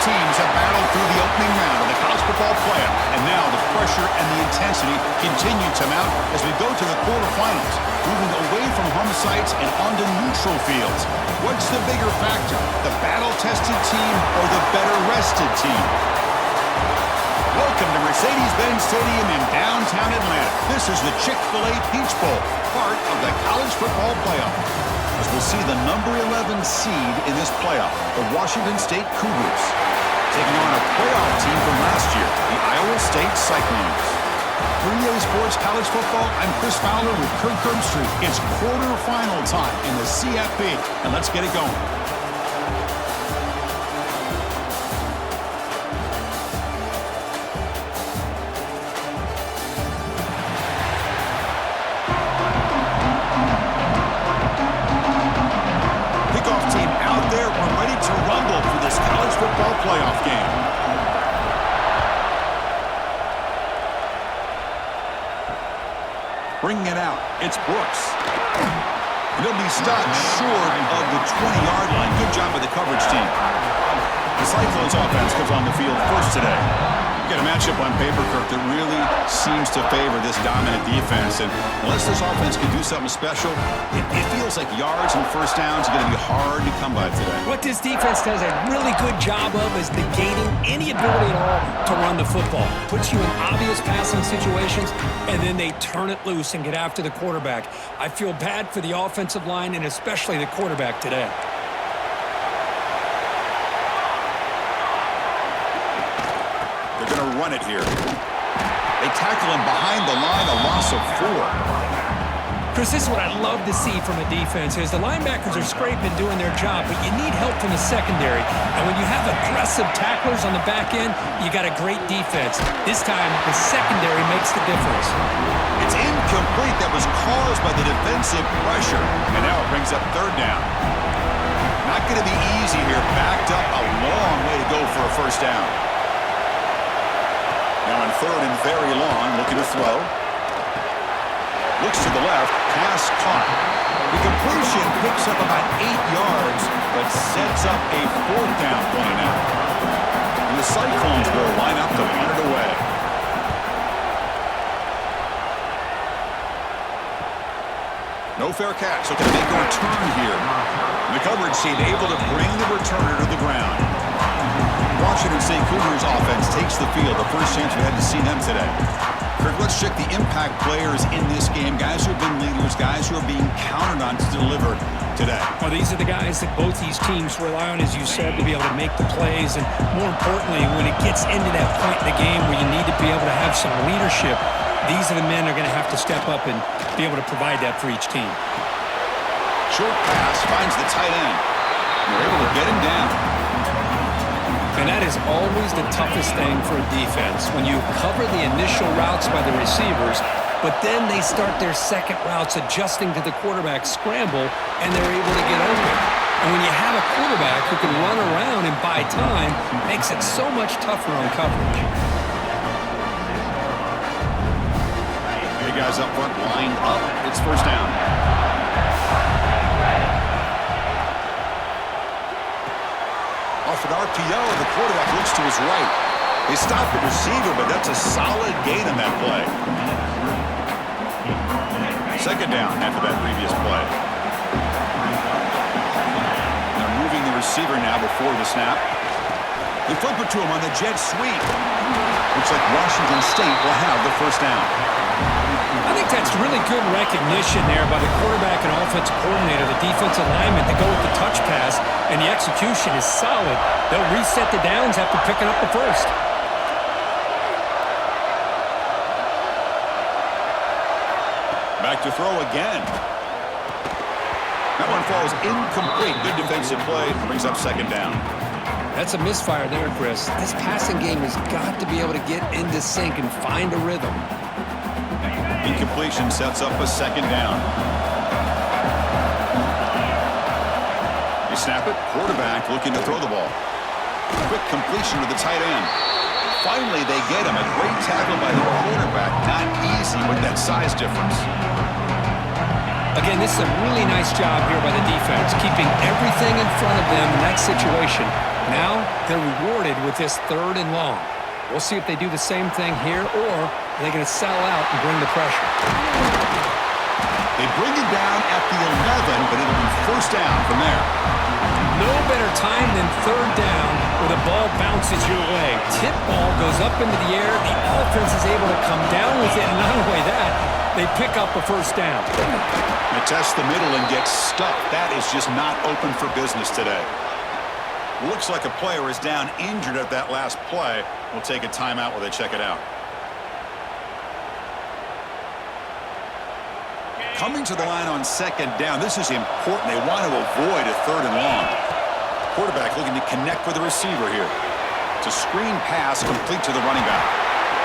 teams have battled through the opening round of the college football playoff, and now the pressure and the intensity continue to mount as we go to the quarterfinals, moving away from home sites and onto neutral fields. What's the bigger factor, the battle-tested team or the better-rested team? Welcome to Mercedes-Benz Stadium in downtown Atlanta. This is the Chick-fil-A Peach Bowl, part of the college football playoff. As we'll see the number 11 seed in this playoff, the Washington State Cougars, taking on a playoff team from last year, the Iowa State Cyclones. For EA Sports College Football, I'm Chris Fowler with Kirk Herbstreit. It's quarterfinal time in the CFP, and let's get it going. Football playoff game. Bringing it out, it's Brooks. He'll be stopped short of the 20-yard line. Good job by the coverage team. The Cyclones offense comes on the field first today. Got a matchup on paper, Kirk, that really seems to favor this dominant defense. And unless this offense can do something special, it feels like yards and first downs are going to be hard to come by today. What this defense does a really good job of is negating any ability at all to run the football. Puts you in obvious passing situations, and then they turn it loose and get after the quarterback. I feel bad for the offensive line and especially the quarterback today. They're going to run it here. They tackle him behind the line, a loss of 4. Chris, this is what I love to see from a defense is the linebackers are scraping, doing their job, but you need help from the secondary. And when you have aggressive tacklers on the back end, you got a great defense. This time, the secondary makes the difference. It's incomplete. That was caused by the defensive pressure. And now it brings up third down. Not going to be easy here. Backed up a long way to go for a first down. Now on third and very long, looking to throw. Looks to the left, pass caught. The completion picks up about 8 yards, but sets up a fourth down play now. And the Cyclones will line up to run it away. No fair catch, so can make a return here. And the coverage team able to bring the returner to the ground. Washington State Cougars offense takes the field. The first chance we had to see them today. Kirk, let's check the impact players in this game. Guys who have been leaders, guys who are being counted on to deliver today. Well, these are the guys that both these teams rely on, as you said, to be able to make the plays. And more importantly, when it gets into that point in the game where you need to be able to have some leadership, these are the men that are going to have to step up and be able to provide that for each team. Short pass finds the tight end. They're able to get him down. And that is always the toughest thing for a defense, when you cover the initial routes by the receivers, but then they start their second routes adjusting to the quarterback scramble, and they're able to get open. And when you have a quarterback who can run around and buy time, it makes it so much tougher on coverage. The guys up front lined up. It's first down. Off an RPO, the quarterback looks to his right. They stop the receiver, but that's a solid gain on that play. Second down after that previous play. They're moving the receiver now before the snap. They flip it to him on the jet sweep. Looks like Washington State will have the first down. I think that's really good recognition there by the quarterback and offensive coordinator, the defensive lineman, to go with the touch pass, and the execution is solid. They'll reset the downs after picking up the first. Back to throw again. That one falls incomplete. Good defensive play. Brings up second down. That's a misfire there, Chris. This passing game has got to be able to get into sync and find a rhythm. Incompletion sets up a second down. You snap it. Quarterback looking to throw the ball. Quick completion to the tight end. Finally, they get him. A great tackle by the quarterback. Not easy with that size difference. Again, this is a really nice job here by the defense, keeping everything in front of them in that situation. Now they're rewarded with this 3rd and long. We'll see if they do the same thing here, or are they going to sell out and bring the pressure. They bring it down at the 11, but it'll be 1st down from there. No better time than 3rd down where the ball bounces your way. Tip ball goes up into the air. The offense is able to come down with it, and not only that, they pick up a 1st down. They test the middle and get stuck. That is just not open for business today. Looks like a player is down injured at that last play. We'll take a timeout while they check it out. Coming to the line on 2nd down. This is important. They want to avoid a 3rd and long. Quarterback looking to connect with the receiver here. It's a screen pass complete to the running back.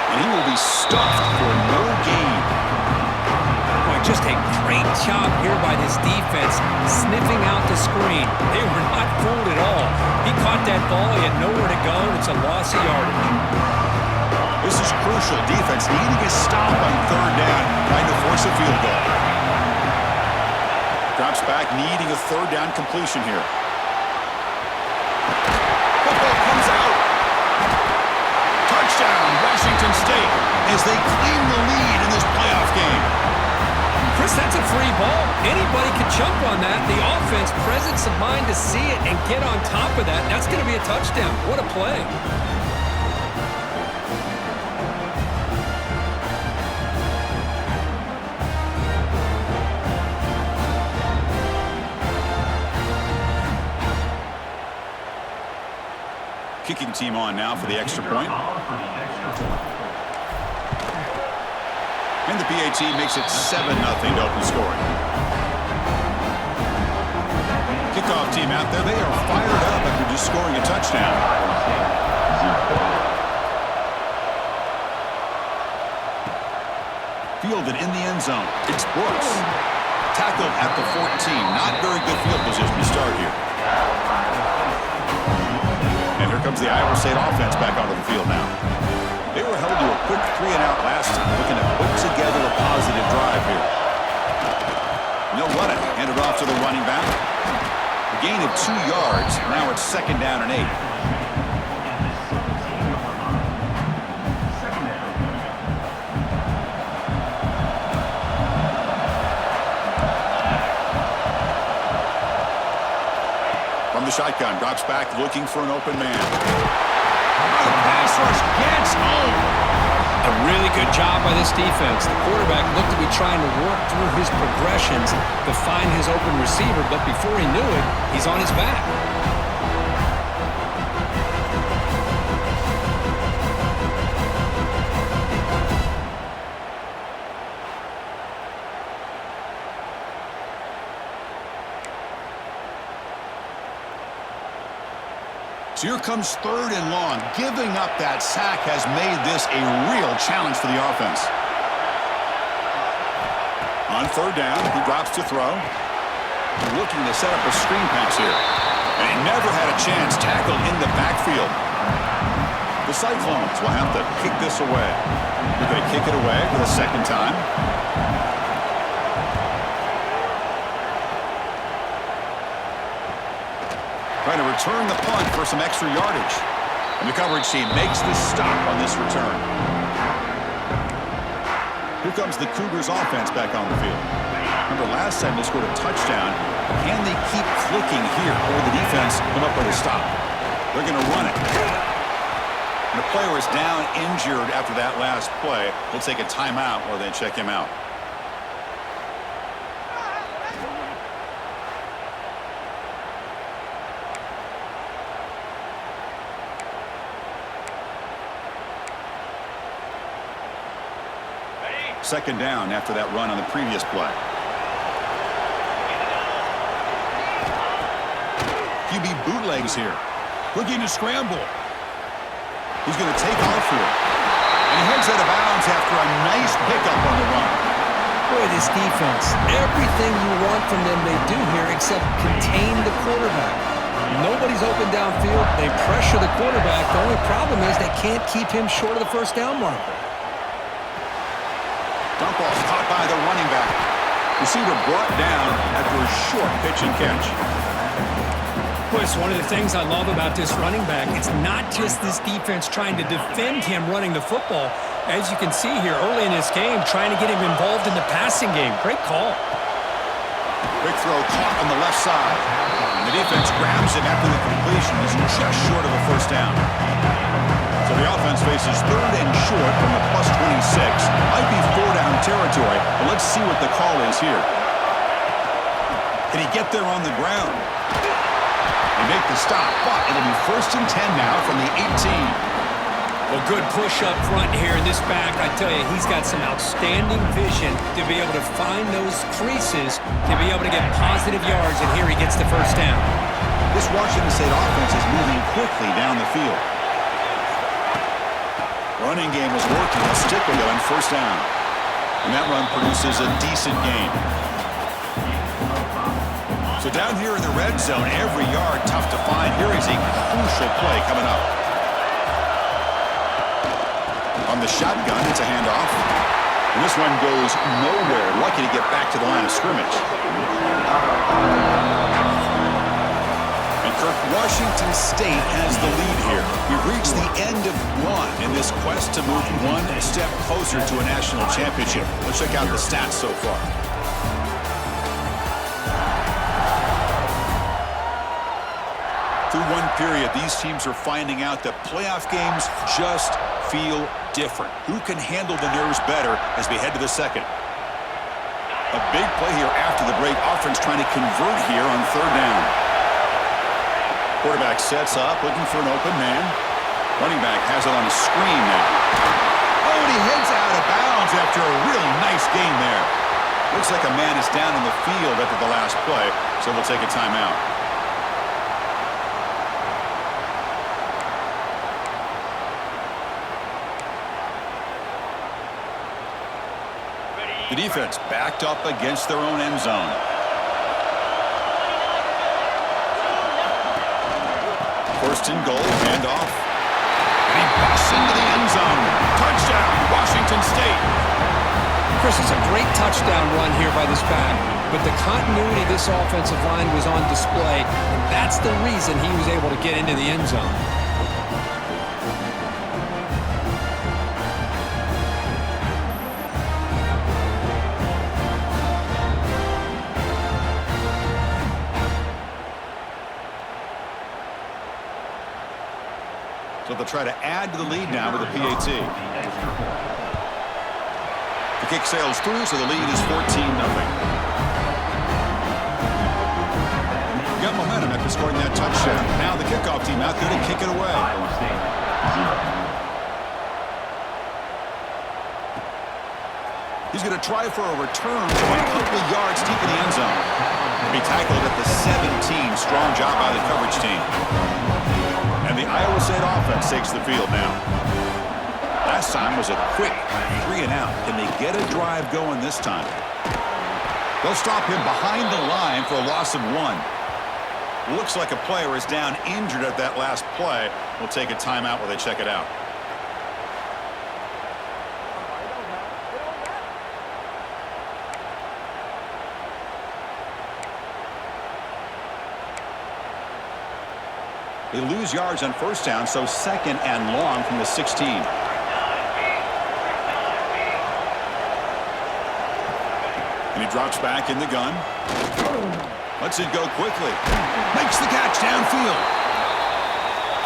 And he will be stuffed for no gain. Boy, just a great job here by this defense, sniffing out the screen. They were not fooled at all. He caught that ball. He had nowhere to go. It's a loss of yardage. This is crucial. Defense needing a stop on 3rd down, trying to force a field goal. Drops back, needing a 3rd down completion here. Football comes out. Touchdown, Washington State, as they claim the lead in this playoff game. Chris, that's a free ball. Anybody could jump on that. The offense, presence of mind to see it and get on top of that. That's going to be a touchdown. What a play. Kicking team on now for the extra point. And the PAT makes it 7-0 to open scoring. Kickoff team out there. They are fired up after just scoring a touchdown. Fielded in the end zone. It's Brooks. Tackled at the 14. Not very good field position to start here. And here comes the Iowa State offense back onto the field now. They were held to a quick 3-and-out last time, looking to put together a positive drive here. They'll run it. Hand it off to the running back. A gain of 2 yards. Now it's 2nd down and 8. From the shotgun, drops back, looking for an open man. The pass rush gets home. A really good job by this defense. The quarterback looked to be trying to work through his progressions to find his open receiver, but before he knew it, he's on his back. So here comes 3rd and long. Giving up that sack has made this a real challenge for the offense. On 3rd down, he drops to throw. Looking to set up a screen pass here. And he never had a chance. Tackled in the backfield. The Cyclones will have to kick this away. Do they kick it away for the 2nd time? Trying to return the punt for some extra yardage. And the coverage team makes the stop on this return. Here comes the Cougars offense back on the field. Remember last time they scored a touchdown. Can they keep clicking here, or the defense come up with a stop? They're going to run it. And the player is down injured after that last play. We'll take a timeout while they check him out. Second down after that run on the previous play. QB bootlegs here. Looking to scramble. He's going to take off here. And he heads out of bounds after a nice pickup on the run. Boy, this defense, everything you want from them they do here except contain the quarterback. Nobody's open downfield. They pressure the quarterback. The only problem is they can't keep him short of the 1st down marker. Dump off caught by the running back. Receiver brought down after a short pitch and catch. Well, it's one of the things I love about this running back. It's not just this defense trying to defend him running the football. As you can see here early in this game, trying to get him involved in the passing game. Great call. Quick throw caught on the left side. And the defense grabs him after the completion. He's just short of a first down. So the offense faces 3rd and short from the +26. Might be 4-down territory, but let's see what the call is here. Can he get there on the ground? They make the stop, but it'll be 1st and 10 now from the 18. Well, good push up front here in this back. I tell you, he's got some outstanding vision to be able to find those creases, to be able to get positive yards, and here he gets the first down. This Washington State offense is moving quickly down the field. Running game is working. They'll stick with it on 1st down. And that run produces a decent gain. So down here in the red zone, every yard tough to find. Here is a crucial play coming up. On the shotgun, it's a handoff. And this one goes nowhere. Lucky to get back to the line of scrimmage. And Kirk, Washington State has the lead here. We've reached the end of one in this quest to move one step closer to a national championship. Let's check out the stats so far. Through one period, these teams are finding out that playoff games just feel different. Who can handle the nerves better as we head to the second? A big play here after the break. Offense trying to convert here on 3rd down. Quarterback sets up, looking for an open man. Running back has it on a screen now. Oh, and he heads out of bounds after a real nice gain there. Looks like a man is down on the field after the last play, so we'll take a timeout. The defense backed up against their own end zone. First and goal, handoff. And he busts into the end zone. Touchdown, Washington State. Chris, it's a great touchdown run here by this back, but the continuity of this offensive line was on display, and that's the reason he was able to get into the end zone. So they'll try to add to the lead now with a PAT. The kick sails through, so the lead is 14-0. Got momentum after scoring that touchdown. Now the kickoff team out there to kick it away. He's going to try for a return from a couple of yards deep in the end zone. He'll be tackled at the 17. Strong job by the coverage team. And the Iowa State offense takes the field now. Last time was a quick 3-and-out. Can they get a drive going this time? They'll stop him behind the line for a loss of 1. Looks like a player is down injured at that last play. We'll take a timeout while they check it out. They lose yards on 1st down, so 2nd and long from the 16. And he drops back in the gun. Lets it go quickly. Makes the catch downfield.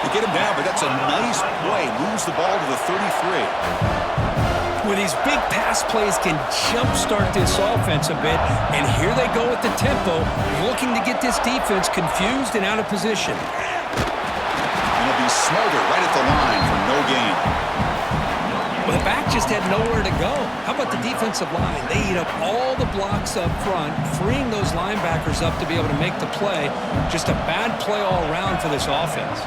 They get him down, but that's a nice play. Moves the ball to the 33. Well, these big pass plays can jumpstart this offense a bit, and here they go at the tempo, looking to get this defense confused and out of position. And he'll be smothered right at the line for no gain. Well, the back just had nowhere to go. How about the defensive line? They eat up all the blocks up front, freeing those linebackers up to be able to make the play. Just a bad play all around for this offense.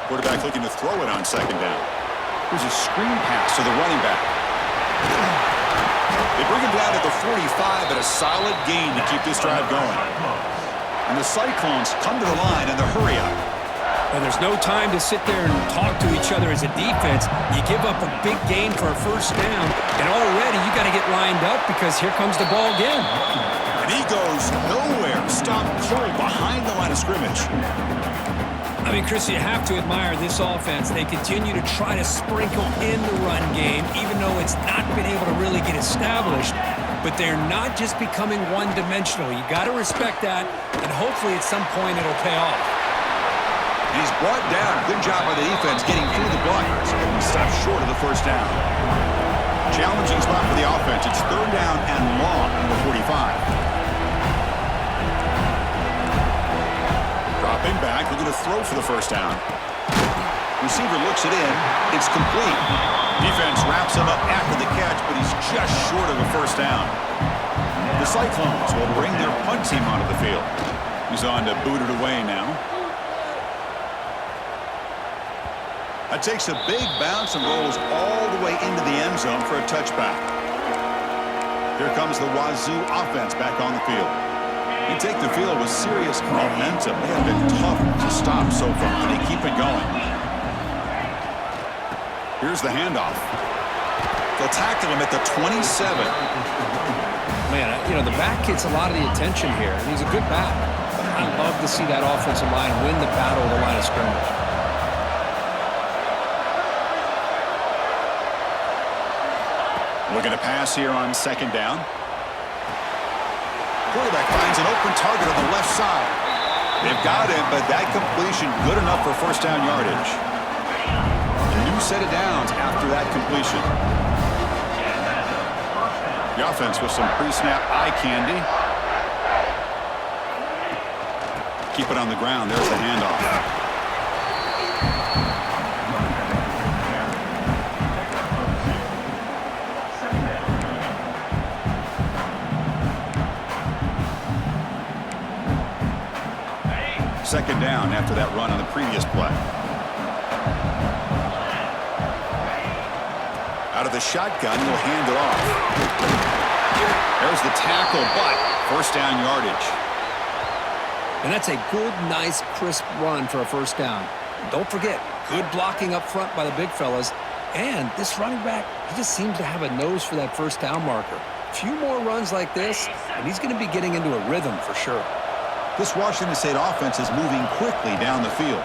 Quarterback looking to throw it on 2nd down. Here's a screen pass to the running back. They bring him down at the 45, but a solid gain to keep this drive going. And the Cyclones come to the line in the hurry up. And there's no time to sit there and talk to each other as a defense. You give up a big gain for a 1st down, and already you got to get lined up because here comes the ball again. And he goes nowhere. Stop pull behind the line of scrimmage. I mean, Chris, you have to admire this offense. They continue to try to sprinkle in the run game, even though it's not been able to really get established. But they're not just becoming one-dimensional. You got to respect that, and hopefully at some point it'll pay off. He's brought down. Good job by the defense getting through the blockers. He stopped short of the first down. Challenging spot for the offense. It's third down and long at the 45. Dropping back, looking to throw for the first down. Receiver looks it in. It's complete. Defense wraps him up after the catch, but he's just short of a first down. The Cyclones will bring their punt team onto the field. He's on to boot it away now. That takes a big bounce and rolls all the way into the end zone for a touchback. Here comes the Wazoo offense back on the field. They take the field with serious momentum. They have been tough to stop so far, and they keep it going. Here's the handoff. They'll tackle him at the 27. Man, you know, the back gets a lot of the attention here, and he's a good back. I love to see that offensive line win the battle of the line of scrimmage. Looking to pass here on second down. Quarterback finds an open target on the left side. They've got him, but that completion good enough for first down yardage. A new set of downs after that completion. The offense with some pre-snap eye candy. Keep it on the ground. There's the handoff. Second down after that run on the previous play. Out of the shotgun, he'll hand it off. There's the tackle, but first down yardage. And that's a good, nice, crisp run for a first down. Don't forget, good blocking up front by the big fellas. And this running back, he just seems to have a nose for that first down marker. A few more runs like this, and he's going to be getting into a rhythm for sure. This Washington State offense is moving quickly down the field.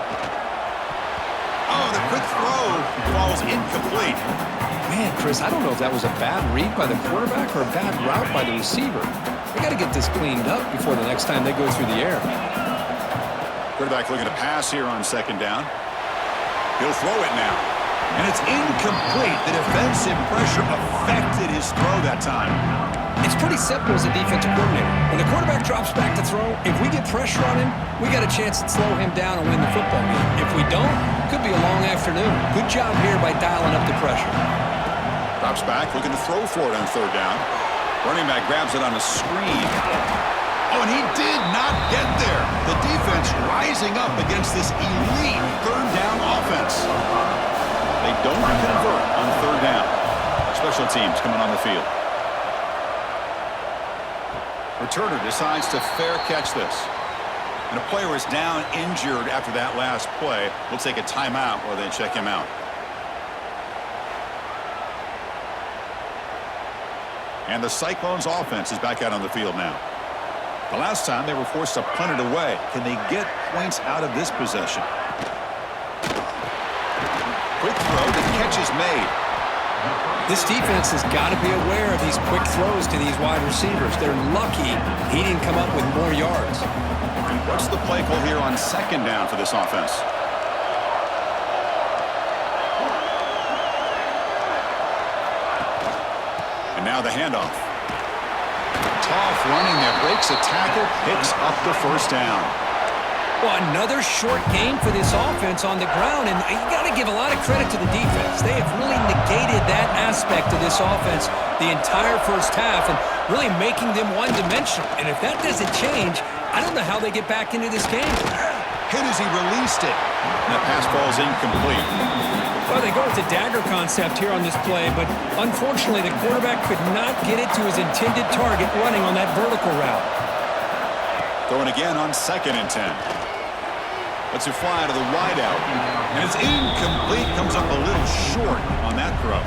Oh, the quick throw falls incomplete. Man, Chris, I don't know if that was a bad read by the quarterback or a bad route by the receiver. They got to get this cleaned up before the next time they go through the air. Quarterback looking to pass here on second down. He'll throw it now. And it's incomplete. The defensive pressure affected his throw that time. It's pretty simple as a defensive coordinator. When the quarterback drops back to throw, if we get pressure on him, we got a chance to slow him down and win the football game. If we don't, it could be a long afternoon. Good job here by dialing up the pressure. Drops back, looking to throw for it on third down. Running back grabs it on a screen. Oh, and he did not get there. The defense rising up against this elite third down offense. They don't convert on third down. Special teams coming on the field. Returner decides to fair catch this. And a player is down injured after that last play. We'll take a timeout while they check him out. And the Cyclones offense is back out on the field now. The last time they were forced to punt it away. Can they get points out of this possession? Quick throw, the catch is made. This defense has got to be aware of these quick throws to these wide receivers. They're lucky he didn't come up with more yards. What's the play call here on second down for this offense? And now the handoff. Tough running there, breaks a tackle, picks up the first down. Well, another short game for this offense on the ground, and you got to give a lot of credit to the defense. They have really negated that aspect of this offense the entire first half and really making them one-dimensional. And if that doesn't change, I don't know how they get back into this game. Hit as he released it. And the pass falls incomplete. Well, they go with the dagger concept here on this play, but unfortunately the quarterback could not get it to his intended target running on that vertical route. Throwing again on 2nd and 10. Lets it fly to the wideout. And it's incomplete. Comes up a little short on that throw.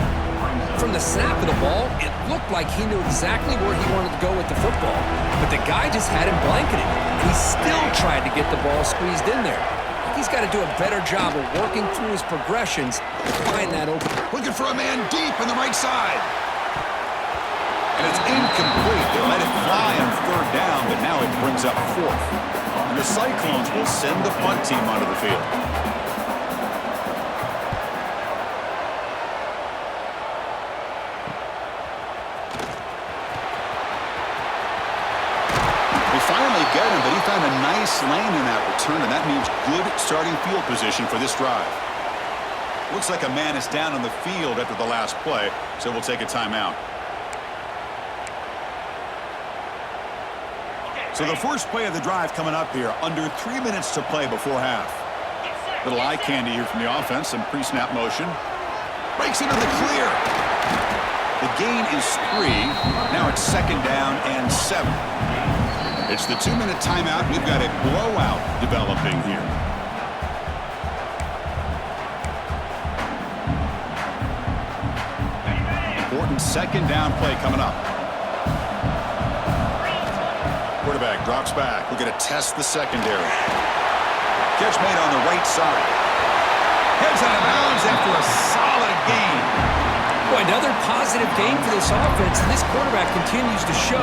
From the snap of the ball, it looked like he knew exactly where he wanted to go with the football. But the guy just had him blanketed. And he still tried to get the ball squeezed in there. He's got to do a better job of working through his progressions to find that open. Looking for a man deep on the right side. And it's incomplete. They let it fly on third down, but now it brings up fourth. And the Cyclones will send the punt team onto the field. Finally get him, but he found a nice lane in that return, and that means good starting field position for this drive. Looks like a man is down on the field after the last play, so we'll take a timeout. So the first play of the drive coming up here, under 3 minutes to play before half. Little eye candy here from the offense, some pre-snap motion. Breaks into the clear. The gain is 3. Now it's second down and 7. It's the 2-minute timeout. We've got a blowout developing here. Important second down play coming up. Quarterback drops back. We're going to test the secondary. Catch made on the right side. Heads out of bounds after a solid gain. Boy, another positive game for this offense, and this quarterback continues to show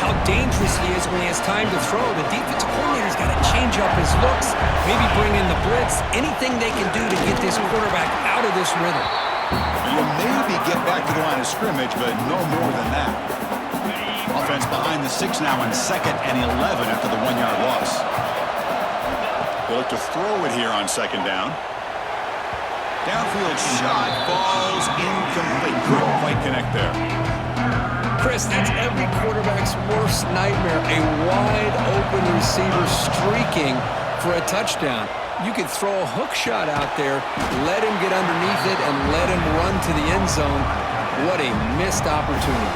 how dangerous he is when he has time to throw. The defensive coordinator's got to change up his looks, maybe bring in the blitz, anything they can do to get this quarterback out of this rhythm. You maybe get back to the line of scrimmage, but no more than that. Offense behind the 6 now on 2nd and 11 after the 1-yard loss. They look to throw it here on second down. Downfield shot falls incomplete. Couldn't quite connect there. Chris, that's every quarterback's worst nightmare. A wide-open receiver streaking for a touchdown. You could throw a hook shot out there, let him get underneath it, and let him run to the end zone. What a missed opportunity.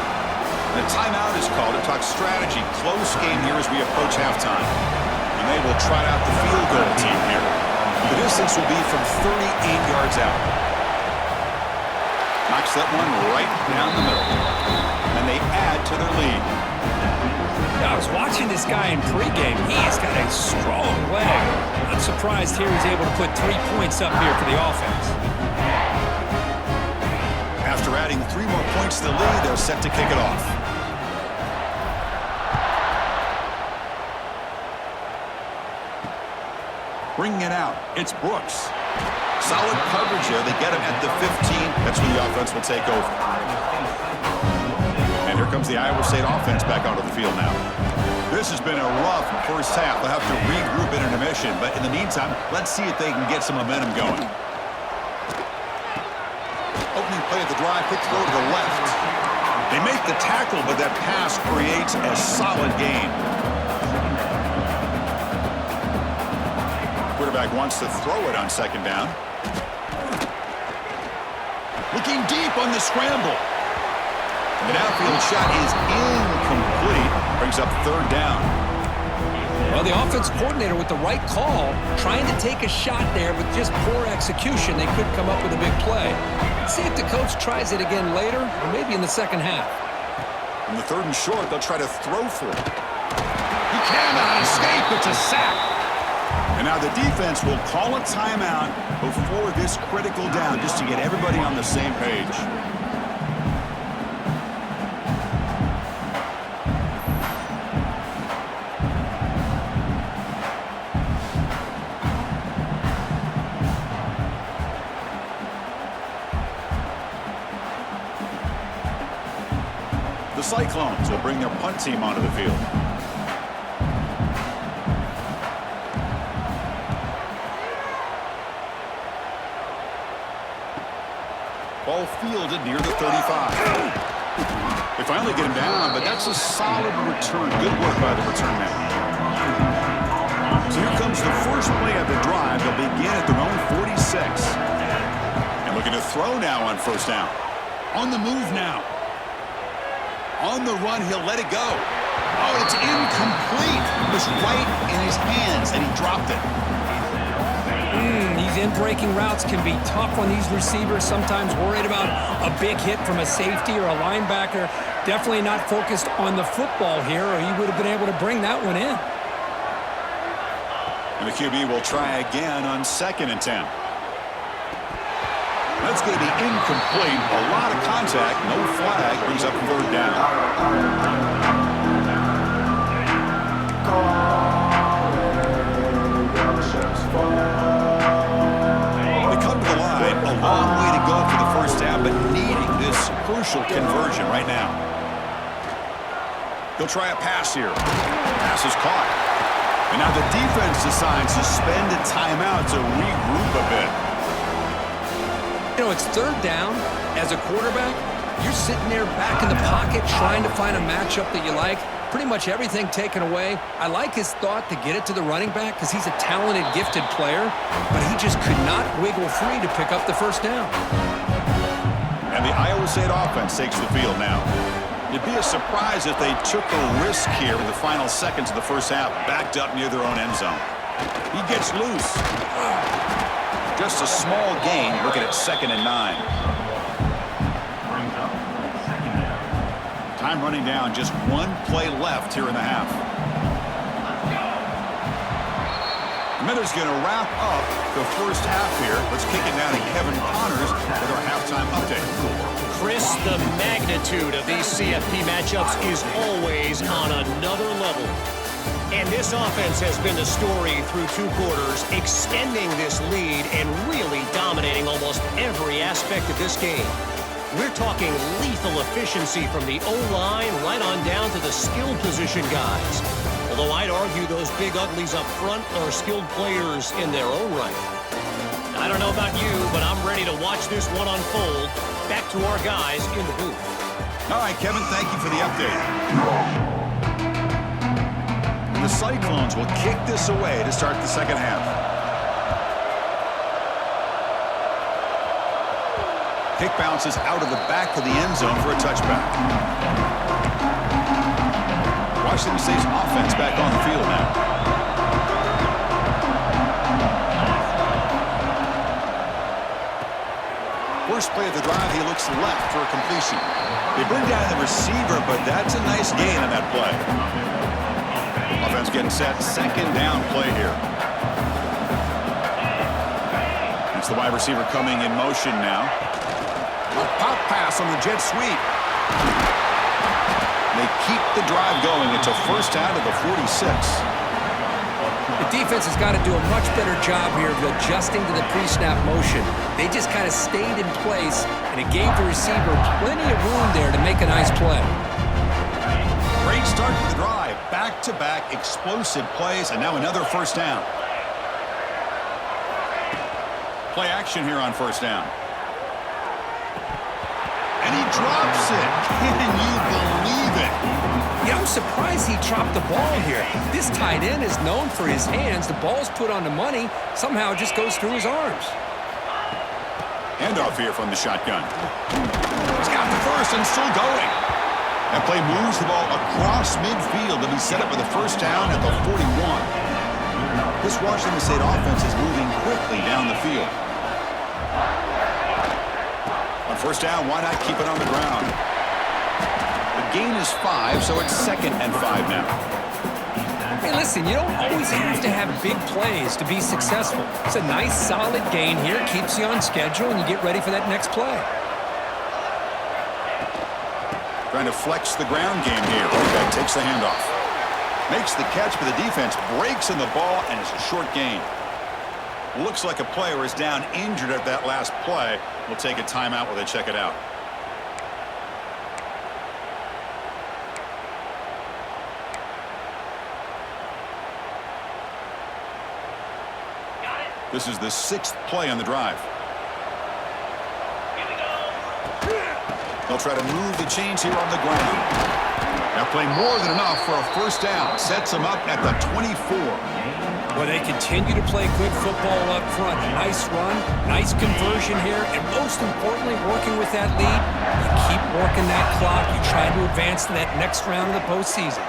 The timeout is called to talk strategy. Close game here as we approach halftime. And they will try out the field goal team here. The distance will be from 38 yards out. Knocks that one right down the middle. And they add to their lead. I was watching this guy in pregame. He has got a strong leg. Not surprised here he's able to put 3 points up here for the offense. After adding 3 more points to the lead, they're set to kick it off. Bringing it out, it's Brooks. Solid coverage here. They get him at the 15. That's when the offense will take over. And here comes the Iowa State offense back onto the field now. This has been a rough first half. They'll have to regroup in intermission. But in the meantime, let's see if they can get some momentum going. Opening play of the drive, quick throw to the left. They make the tackle, but that pass creates a solid gain. Quarterback wants to throw it on second down. Looking deep on the scramble. The downfield shot is incomplete. Brings up third down. Well, the offense coordinator with the right call, trying to take a shot there with just poor execution. They could come up with a big play. Let's see if the coach tries it again later, or maybe in the second half. On the 3rd and short, they'll try to throw for it. He cannot escape. It's a sack. And now the defense will call a timeout before this critical down just to get everybody on the same page. The Cyclones will bring their punt team onto the field. Ball fielded near the 35. They finally get him down, but that's a solid return. Good work by the return man. So here comes the first play of the drive. They'll begin at their own 46. And looking to throw now on first down. On the move now. On the run, he'll let it go. Oh, it's incomplete. It was right in his hands, and he dropped it. He These in-breaking routes can be tough on these receivers, sometimes worried about a big hit from a safety or a linebacker. Definitely not focused on the football here, or he would have been able to bring that one in. And the QB will try again on 2nd and 10. That's going to be incomplete. A lot of contact. No flag. Brings up 3rd down. They come to the line. A long way to go for the first down, but needing this crucial conversion right now. He'll try a pass here. Pass is caught. And now the defense decides to spend a timeout to regroup a bit. You know, it's 3rd down. As a quarterback, you're sitting there back in the pocket trying to find a matchup that you like. Pretty much everything taken away. I like his thought to get it to the running back because he's a talented, gifted player, but he just could not wiggle free to pick up the first down. And the Iowa State offense takes the field now. It'd be a surprise if they took a risk here in the final seconds of the first half, backed up near their own end zone. He gets loose. Just a small gain, looking at 2nd and 9. Time running down, just 1 play left here in the half. Miller's going to wrap up the first half here. Let's kick it down to Kevin Connors with our halftime update. Chris, the magnitude of these CFP matchups is always on another level. And this offense has been the story through 2 quarters, extending this lead and really dominating almost every aspect of this game. We're talking lethal efficiency from the O-line right on down to the skilled position guys. Although I'd argue those big uglies up front are skilled players in their own right. I don't know about you, but I'm ready to watch this one unfold. Back to our guys in the booth. All right, Kevin, thank you for the update. The Cyclones will kick this away to start the second half. Kick bounces out of the back of the end zone for a touchback. Washington State's offense back on the field now. First play of the drive, he looks left for a completion. They bring down the receiver, but that's a nice gain on that play. Offense getting set. 2nd down play here. It's the wide receiver coming in motion now. A pop pass on the jet sweep. They keep the drive going. It's a first down to the 46. The defense has got to do a much better job here of adjusting to the pre-snap motion. They just kind of stayed in place, and it gave the receiver plenty of room there to make a nice play. Great start to the drive. Back-to-back explosive plays, and now another first down. Play action here on first down. And he drops it. Can you believe it? Yeah, I'm surprised he dropped the ball here. This tight end is known for his hands. The ball's put on the money. Somehow it just goes through his arms. Handoff here from the shotgun. He's got the first and still going. That play moves the ball across midfield to be set up with a first down at the 41. This Washington State offense is moving quickly down the field. On first down, why not keep it on the ground? The gain is 5, so it's 2nd and 5 now. Hey, listen, you don't always have to have big plays to be successful. It's a nice, solid gain here. Keeps you on schedule, and you get ready for that next play. Trying to flex the ground game here. Quarterback takes the handoff. Makes the catch, but the defense breaks in the ball, and it's a short gain. Looks like a player is down injured at that last play. We'll take a timeout while they check it out. This is the 6th play on the drive. They'll try to move the chains here on the ground. Now play more than enough for a first down. Sets them up at the 24. Well, they continue to play good football up front. Nice run, nice conversion here, and most importantly, working with that lead, you keep working that clock. You try to advance to that next round of the postseason.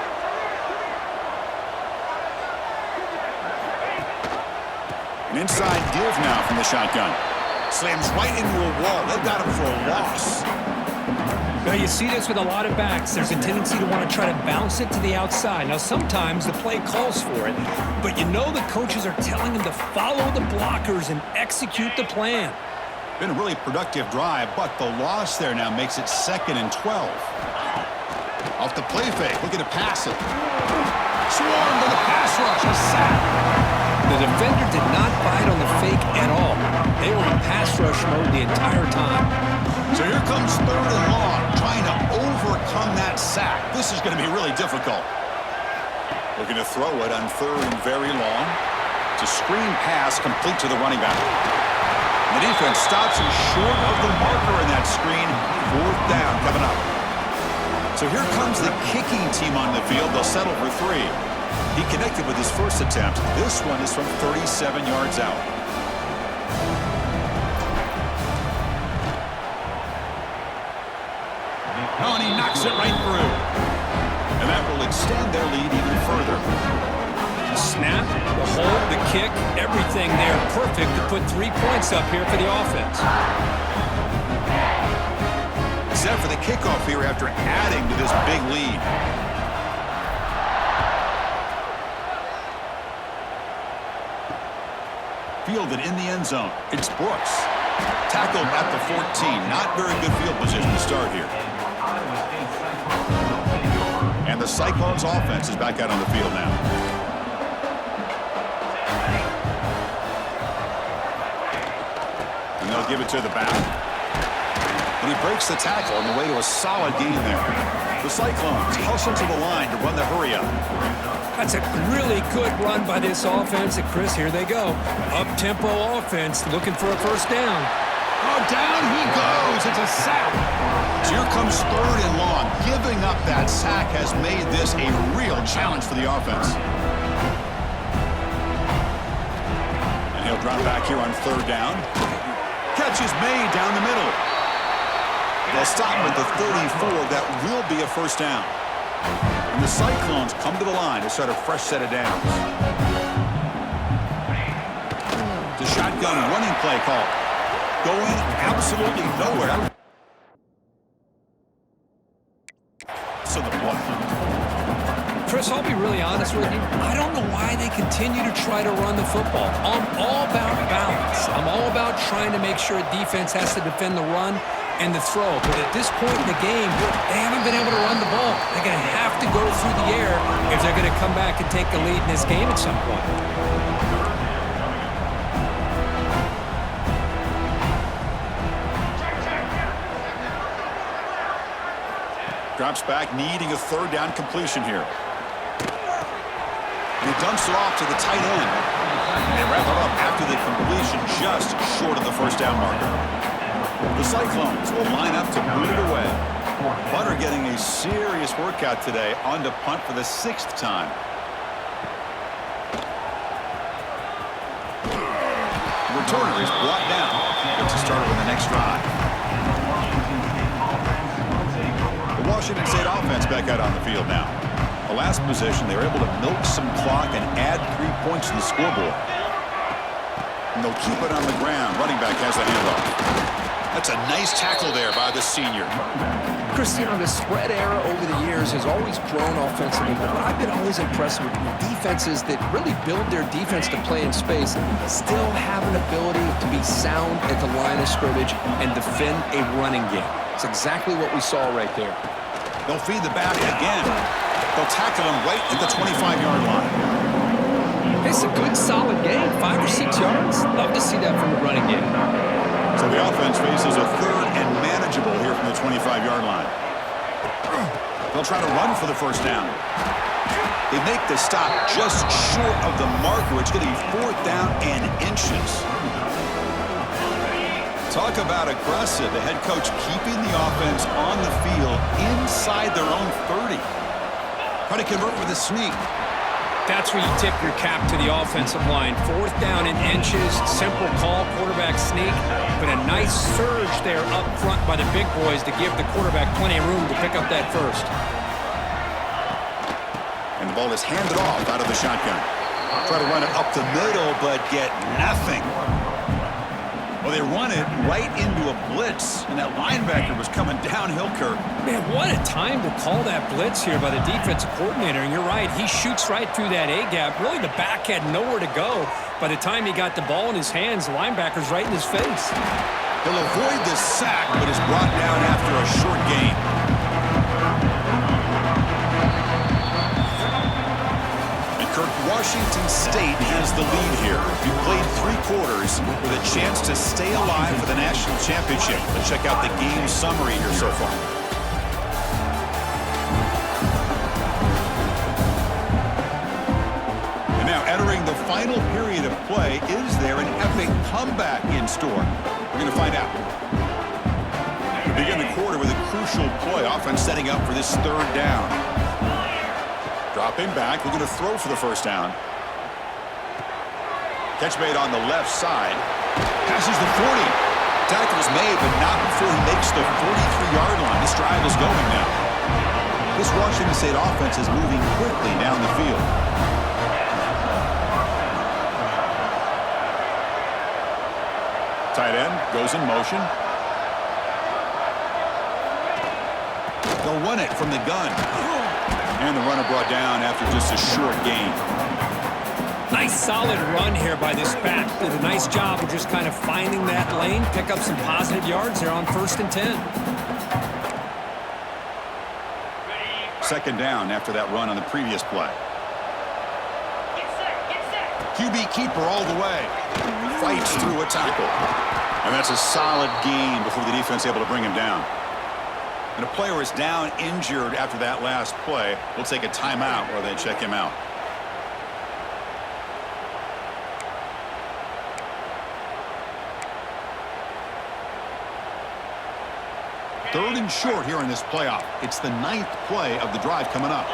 An inside give now from the shotgun. Slams right into a wall. They've got him for a loss. Now, you see this with a lot of backs. There's a tendency to want to try to bounce it to the outside. Now, sometimes the play calls for it, but you know the coaches are telling them to follow the blockers and execute the plan. Been a really productive drive, but the loss there now makes it 2nd and 12. Off the play fake, looking to pass it. Swarmed to the pass rush, a sack. The defender did not bite on the fake at all. They were in pass rush mode the entire time. So here comes 3rd and long, trying to overcome that sack. This is going to be really difficult. Looking to throw it on 3rd and very long. It's a screen pass complete to the running back. The defense stops him short of the marker in that screen. 4th down coming up. So here comes the kicking team on the field. They'll settle for 3. He connected with his first attempt. This one is from 37 yards out. Oh, and he knocks it right through. And that will extend their lead even further. The snap, the hold, the kick, everything there perfect to put 3 points up here for the offense. Set for the kickoff here after adding to this big lead. Fielded in the end zone. It's Brooks. Tackled at the 14. Not very good field position to start here. And the Cyclones offense is back out on the field now. And they'll give it to the back. And he breaks the tackle on the way to a solid gain there. The Cyclones hustle to the line to run the hurry-up. That's a really good run by this offense. And Chris, here they go. Up-tempo offense looking for a first down. Oh, down he goes. It's a sack. So here comes 3rd and long. Giving up that sack has made this a real challenge for the offense. And he'll drop back here on 3rd down. Catch is made down the middle. They'll stop him at the 34. That will be a first down. And the Cyclones come to the line to start a fresh set of downs. The shotgun running play call. Going absolutely nowhere. So the block. Chris, I'll be really honest with you. I don't know why they continue to try to run the football. I'm all about balance. I'm all about trying to make sure defense has to defend the run and the throw. But at this point in the game, they haven't been able to run the ball. They're going to have to go through the air if they're going to come back and take the lead in this game at some point. Drops back, needing a 3rd down completion here. And he dumps it off to the tight end. And wrap it up after the completion just short of the first down marker. The Cyclones will line up to boot it away. Butter getting a serious workout today on to punt for the 6th time. The returner is brought down. Gets a starter with the next drive. The Washington State offense back out on the field now. The last possession, they were able to milk some clock and add 3 points to the scoreboard. And they'll keep it on the ground. Running back has the handoff. That's a nice tackle there by the senior. Chris, you know, the spread era over the years has always grown offensively, but what I've been always impressed with defenses that really build their defense to play in space still have an ability to be sound at the line of scrimmage and defend a running game. It's exactly what we saw right there. They'll feed the back again. They'll tackle him right at the 25-yard line. It's a good, solid game, 5 or 6 yards. Love to see that from the running game. So the offense faces a 3rd and manageable here from the 25-yard line. They'll try to run for the first down. They make the stop just short of the marker. It's going to be 4th down and inches. Talk about aggressive. The head coach keeping the offense on the field inside their own 30. Try to convert with a sneak. That's where you tip your cap to the offensive line. 4th down in inches, simple call, quarterback sneak, but a nice surge there up front by the big boys to give the quarterback plenty of room to pick up that first. And the ball is handed off out of the shotgun. Try to run it up the middle, but get nothing. Well, they run it right into a blitz, and that linebacker was coming downhill, Kirk. Man, what a time to call that blitz here by the defensive coordinator. And you're right, he shoots right through that A-gap. Really, the back had nowhere to go. By the time he got the ball in his hands, the linebacker's right in his face. He'll avoid the sack, but is brought down after a short gain. And Kirk, Washington State has the lead here. We played 3 quarters with a chance to stay alive for the national championship. Let's check out the game summary here so far. And now entering the final period of play, is there an epic comeback in store? We're going to find out. We begin the quarter with a crucial play. Offense setting up for this 3rd down. Dropping back, looking to throw for the 1st down. Catch made on the left side. Passes the 40. Tackle's made, but not before he makes the 43-yard line. This drive is going now. This Washington State offense is moving quickly down the field. Tight end goes in motion. They'll run it from the gun. And the runner brought down after just a short gain. Nice solid run here by this back. Did a nice job of just kind of finding that lane, pick up some positive yards there on 1st and 10. 2nd down after that run on the previous play. QB keeper all the way. Fights through a tackle. And that's a solid gain before the defense able to bring him down. And a player is down injured after that last play. We'll take a timeout while they check him out. Third and short here in this playoff. It's the 9th play of the drive coming up.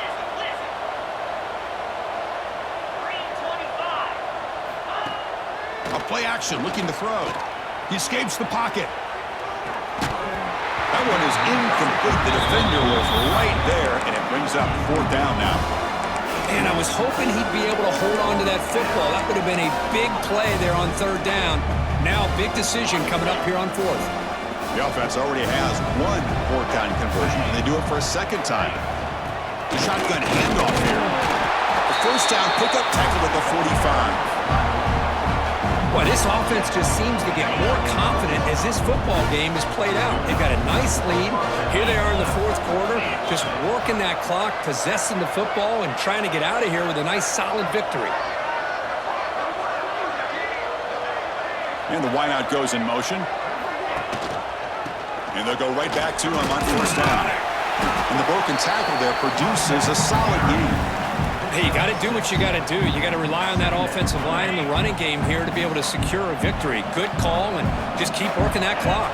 A play action looking to throw. He escapes the pocket. That one is incomplete. The defender was right there, and it brings up 4th down now. And I was hoping he'd be able to hold on to that football. That would have been a big play there on 3rd down. Now, big decision coming up here on 4th. The offense already has 1 4th-down conversion, and they do it for a 2nd time. The shotgun handoff here. The 1st down pickup tackle at the 45. Well, this offense just seems to get more confident as this football game is played out. They've got a nice lead. Here they are in the 4th quarter, just working that clock, possessing the football, and trying to get out of here with a nice, solid victory. And the wideout goes in motion. And they'll go right back to him on 1st down. And the broken tackle there produces a solid gain. Hey, you got to do what you got to do. You got to rely on that offensive line in the running game here to be able to secure a victory. Good call, and just keep working that clock.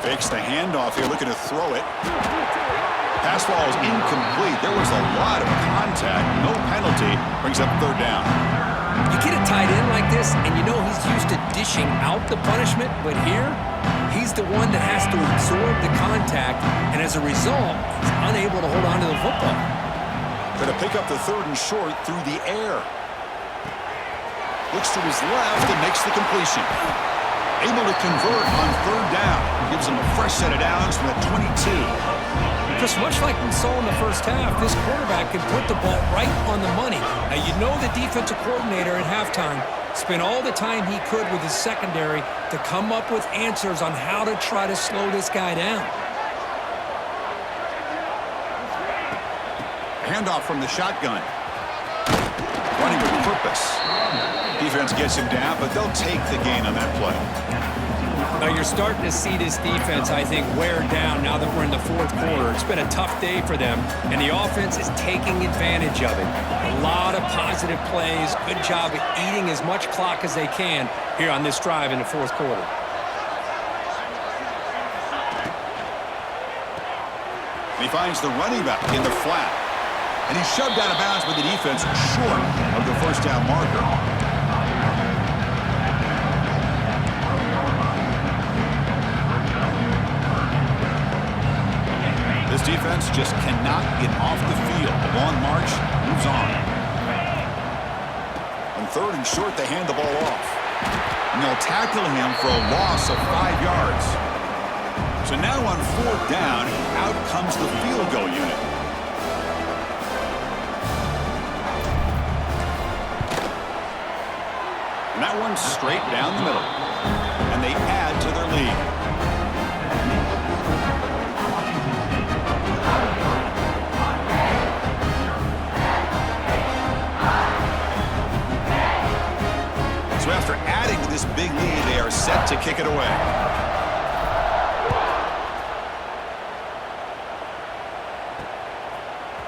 Fakes the handoff here, looking to throw it. Pass ball is incomplete. There was a lot of contact. No penalty. Brings up 3rd down. You get a tight end like this, and you know he's used to dishing out the punishment, but here, he's the one that has to absorb the contact, and as a result, he's unable to hold on to the football. Going to pick up the 3rd and short through the air. Looks to his left and makes the completion. Able to convert on 3rd down. Gives him a fresh set of downs from the 22. Just much like we saw in the 1st half, this quarterback can put the ball right on the money. Now, you know the defensive coordinator at halftime spent all the time he could with his secondary to come up with answers on how to try to slow this guy down. Handoff from the shotgun. Running with purpose. Defense gets him down, but they'll take the gain on that play. Now you're starting to see this defense, I think, wear down now that we're in the 4th quarter. It's been a tough day for them, and the offense is taking advantage of it. A lot of positive plays. Good job of eating as much clock as they can here on this drive in the 4th quarter. And he finds the running back in the flat. And he's shoved out of bounds by the defense short of the 1st down marker. This defense just cannot get off the field. The long march moves on. third and short, they hand the ball off. And they'll tackle him for a loss of 5 yards. So now on fourth down, out comes the field goal unit. And that one's straight down the middle. And they add to their lead. So after adding to this big lead, they are set to kick it away.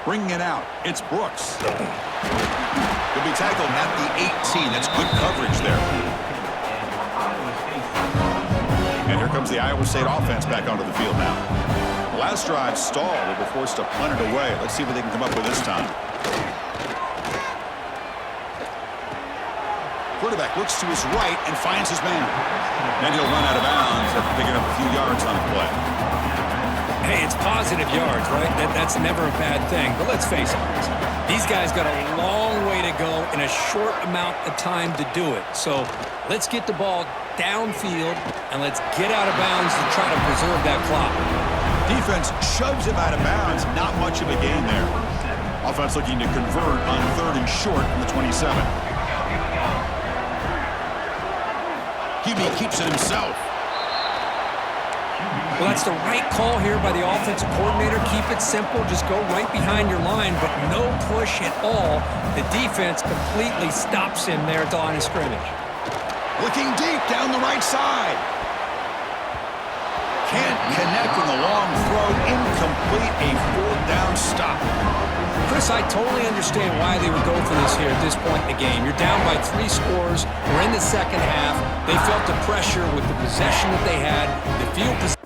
Bringing it out, it's Brooks. He'll be tackled at the 18. That's good coverage there. And here comes the Iowa State offense back onto the field now. The last drive stalled. They were forced to punt it away. Let's see what they can come up with this time. Quarterback looks to his right and finds his man. Then he'll run out of bounds after picking up a few yards on the play. Hey, it's positive yards, right? That's never a bad thing. But let's face it, these guys got a long way to go in a short amount of time to do it. So let's get the ball downfield and let's get out of bounds to try to preserve that clock. Defense shoves him out of bounds. Not much of a gain there. Offense looking to convert on third and short from the 27. QB keeps it himself. Well, that's the right call here by the offensive coordinator. Keep it simple. Just go right behind your line, but no push at all. The defense completely stops him there at the line of scrimmage. Looking deep down the right side. Can't connect in the long throw. Incomplete. A fourth down stop. Chris, I totally understand why they would go for this here at this point in the game. You're down by 3 scores. We're in the second half. They felt the pressure with the possession that they had, the field position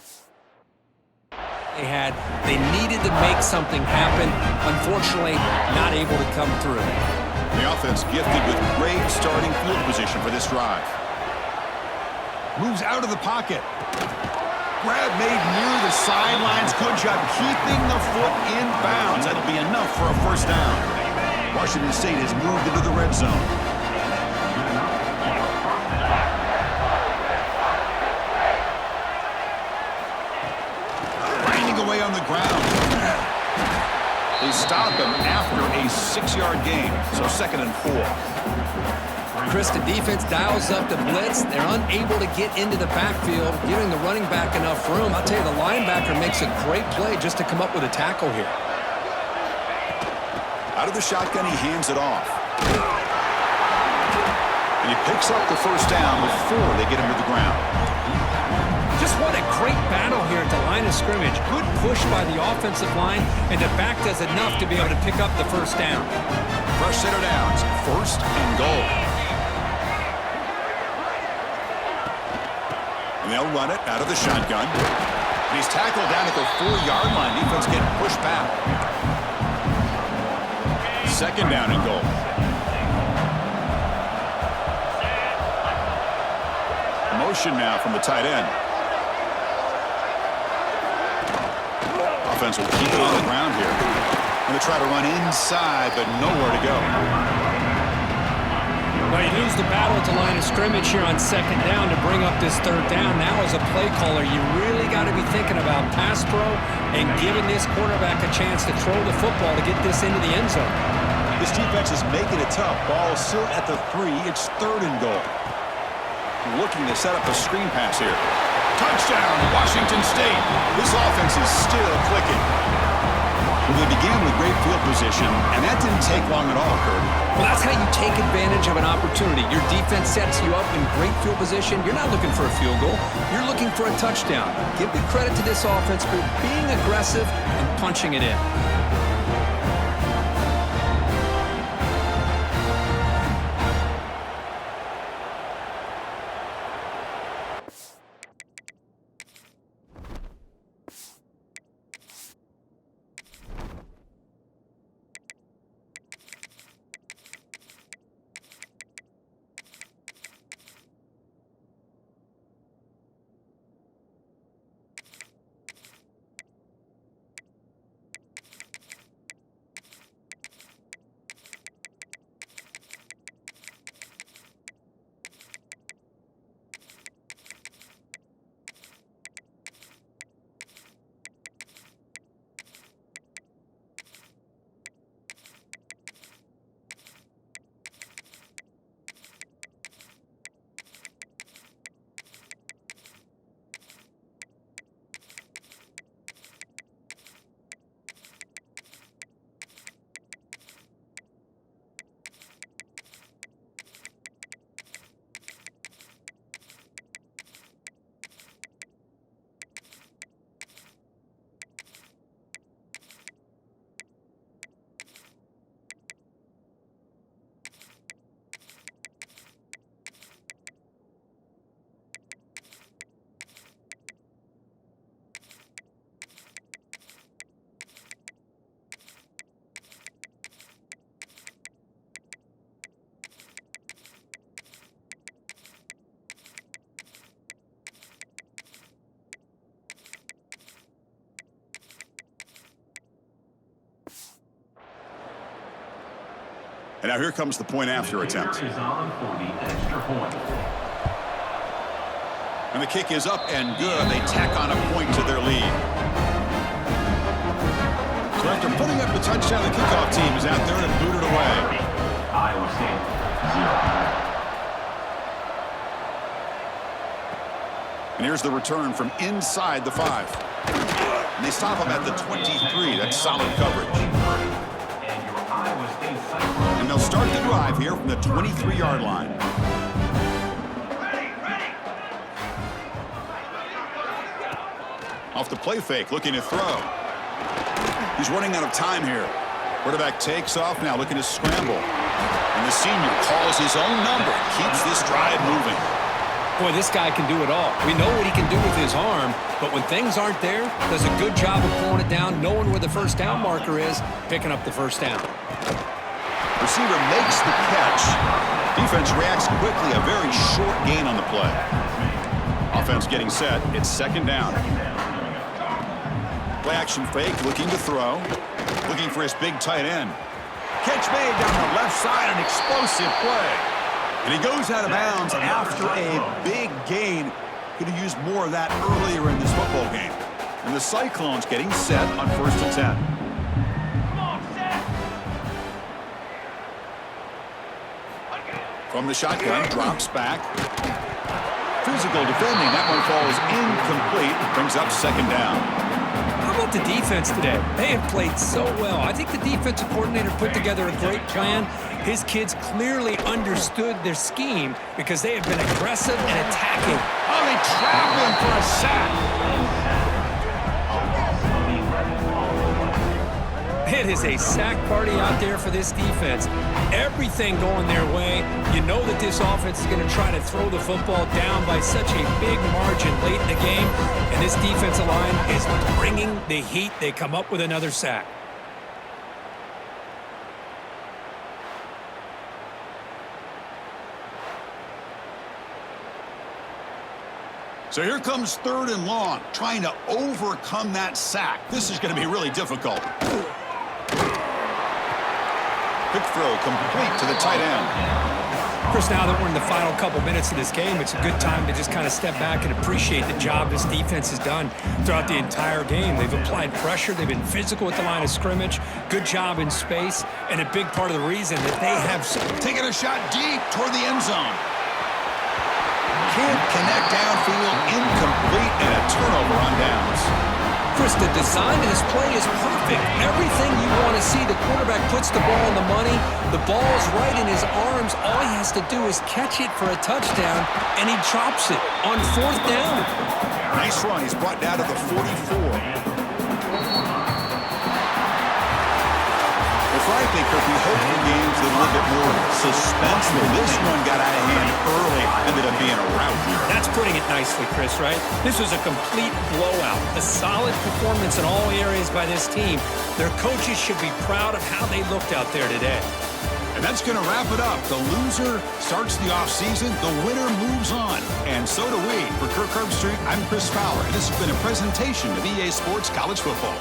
they had. They needed to make something happen. Unfortunately, not able to come through. The offense gifted with great starting field position for this drive. Moves out of the pocket. Grab made near the sidelines. Good job keeping the foot in bounds. That'll be enough for a first down. Washington State has moved into the red zone. Grinding away on the ground. They stop him after a 6-yard gain. So 2nd and 4. Chris, the defense dials up the blitz. They're unable to get into the backfield, giving the running back enough room. I'll tell you, the linebacker makes a great play just to come up with a tackle here. Out of the shotgun, he hands it off. And he picks up the first down before they get him to the ground. Just what a great battle here at the line of scrimmage. Good push by the offensive line, and the back does enough to be able to pick up the first down. Fresh set of downs, 1st and goal. And they'll run it out of the shotgun. And he's tackled down at the 4-yard line. Defense getting pushed back. 2nd down and goal. Motion now from the tight end. Offense will keep it on the ground here. Going to try to run inside, but nowhere to go. Well, you lose the battle at the line of scrimmage here on 2nd down to bring up this 3rd down. Now as a play caller, you really got to be thinking about pass pro and giving this quarterback a chance to throw the football to get this into the end zone. This defense is making it tough. Ball still at the 3. It's 3rd and goal. Looking to set up a screen pass here. Touchdown, Washington State. This offense is still clicking. Well, they began with great field position, and that didn't take long at all, Kurt. Well, that's how you take advantage of an opportunity. Your defense sets you up in great field position. You're not looking for a field goal. You're looking for a touchdown. Give the credit to this offense for being aggressive and punching it in. And now here comes the point after attempt. And the kick is up and good. They tack on a point to their lead. So after putting up the touchdown, the kickoff team is out there to boot it away. Iowa State, 0. And here's the return from inside the 5. And they stop him at the 23. That's solid coverage. And they'll start the drive here from the 23-yard line. Off the play fake, looking to throw. He's running out of time here. Quarterback takes off now, looking to scramble. And the senior calls his own number, keeps this drive moving. Boy, this guy can do it all. We know what he can do with his arm, but when things aren't there, does a good job of pulling it down, knowing where the first down marker is, picking up the first down. Receiver makes the catch. Defense reacts quickly, a very short gain on the play. Offense getting set, it's second down. Play action fake, looking to throw. Looking for his big tight end. Catch made down the left side, an explosive play. And he goes out of bounds after a big gain. Could have used more of that earlier in this football game. And the Cyclones getting set on 1st and 10. From the shotgun, drops back. Physical defending, that one falls incomplete. Brings up second down. How about the defense today? They have played so well. I think the defensive coordinator put together a great plan. His kids clearly understood their scheme because they have been aggressive and attacking. Oh, they trap him for a sack. It is a sack party out there for this defense. Everything going their way. You know that this offense is going to try to throw the football down by such a big margin late in the game. And this defensive line is bringing the heat. They come up with another sack. So here comes 3rd and long, trying to overcome that sack. This is going to be really difficult. Quick throw complete to the tight end. Chris, now that we're in the final couple minutes of this game, it's a good time to just kind of step back and appreciate the job this defense has done throughout the entire game. They've applied pressure. They've been physical at the line of scrimmage. Good job in space. And a big part of the reason that they have taken a shot deep toward the end zone. Can't connect downfield, incomplete, and a turnover on downs. Chris, the design of this play is perfect. Everything you want to see. The quarterback puts the ball on the money. The ball's right in his arms. All he has to do is catch it for a touchdown, and he drops it on 4th down. Nice run. He's brought down to the 44. Frankly, Kirk, we hope the game's a little bit more suspenseful. This one got out of hand early, ended up being a rout here. That's putting it nicely, Chris, right? This was a complete blowout. A solid performance in all areas by this team. Their coaches should be proud of how they looked out there today. And that's going to wrap it up. The loser starts the offseason. The winner moves on. And so do we. For Kirk Herbstreit, I'm Chris Fowler. And this has been a presentation of EA Sports College Football.